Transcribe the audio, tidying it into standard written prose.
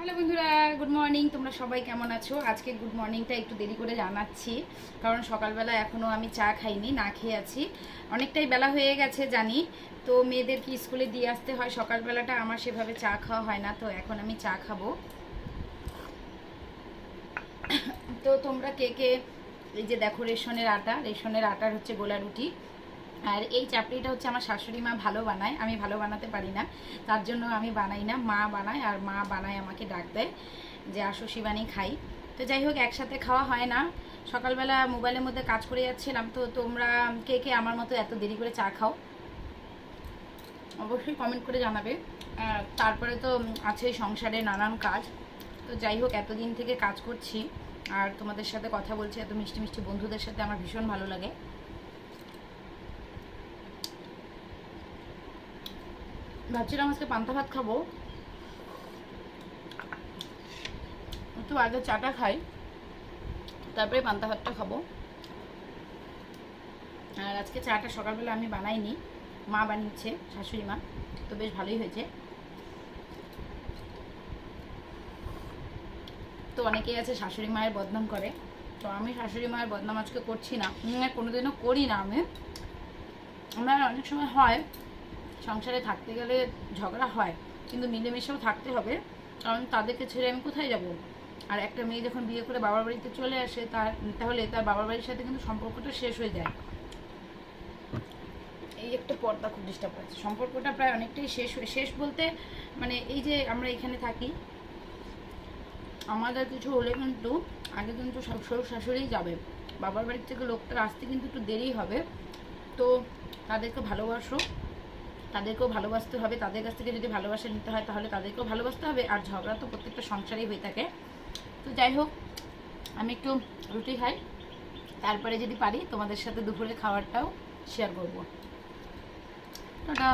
Hello বন্ধুরা, good morning. তোমরা সবাই কেমন আছো? আজকে গুড মর্নিংটা একটু দেরি করে জানাচ্ছি, কারণ সকালবেলা এখনও আমি চা খাইনি, না খেয়ে আছি। অনেকটাই বেলা হয়ে গেছে জানি, তো মেয়েদেরকে স্কুলে দিয়ে আসতে হয়। সকালবেলাটা আমার সেভাবে চা খাওয়া হয় না, তো এখন আমি চা খাবো। তো তোমরা কে কে এই যে দেখো রেশনের আটার হচ্ছে গোলা রুটি, আর এই চাপড়িটা হচ্ছে আমার শাশুড়ি মা ভালো বানায়, আমি ভালো বানাতে পারি না, তার জন্য আমি বানাই না, মা বানায়। আর মা বানায় আমাকে ডাক দেয় যে আসো শিবানী খাই। তো যাই হোক, একসাথে খাওয়া হয় না। সকালবেলা মোবাইলের মধ্যে কাজ করে যাচ্ছিলাম। তো তোমরা কে কে আমার মতো এত দেরি করে চা খাও অবশ্যই কমেন্ট করে জানাবে। তারপরে তো আছেই সংসারে নানান কাজ। তো যাই হোক, এতদিন থেকে কাজ করছি আর তোমাদের সাথে কথা বলছি, এত মিষ্টি মিষ্টি বন্ধুদের সাথে আমার ভীষণ ভালো লাগে। ভাবছিলাম আজকে পান্তা ভাত খাবো, একটু আগে চাটা খাই, তারপরে পান্তা ভাতটা খাবো। আর আজকে চাটা সকালবেলা আমি বানাইনি, মা বানিয়েছে, শাশুড়ি মা। তো বেশ ভালোই হয়েছে। তো অনেকেই আছে শাশুড়ি মায়ের বদনাম করে, তো আমি শাশুড়ি মায়ের বদনাম আজকে করছি না, কোনোদিনও করি না। আমরা অনেক সময় হয় সংসারে থাকতে গেলে ঝগড়া হয়, কিন্তু মিলেমিশেও থাকতে হবে, কারণ তাদেরকে ছেড়ে আমি কোথায় যাব। আর একটা মেয়ে যখন বিয়ে করে বাবার বাড়িতে চলে আসে, তাহলে তার বাবার বাড়ির সাথে কিন্তু সম্পর্কটা শেষ হয়ে যায়। এই একটা পর্দা খুব ডিস্টার্ব করছে, সম্পর্কটা প্রায় অনেকটাই শেষ বলতে মানে এই যে আমরা এখানে থাকি, আমাদের কিছু হলে কিন্তু আগে কিন্তু শ্বশুর শাশুড়ি যাবে, বাবার বাড়ির থেকে লোকটা আসতে কিন্তু একটু দেরি হবে। তো তাদেরকে ভালোবাসো, তাদেরকেও ভালোবাসতে হবে, তাদের কাছ থেকে যদি ভালোবাসা নিতে হয় তাহলে তাদেরকেও ভালোবাসতে হবে। আর ঝগড়া তো প্রত্যেকটা সংসারেই হয়ে থাকে। তো যাই হোক, আমি একটু রুটি খাই, তারপরে যদি পারি তোমাদের সাথে দুপুরে খাবারটাও শেয়ার করবো। টাটা।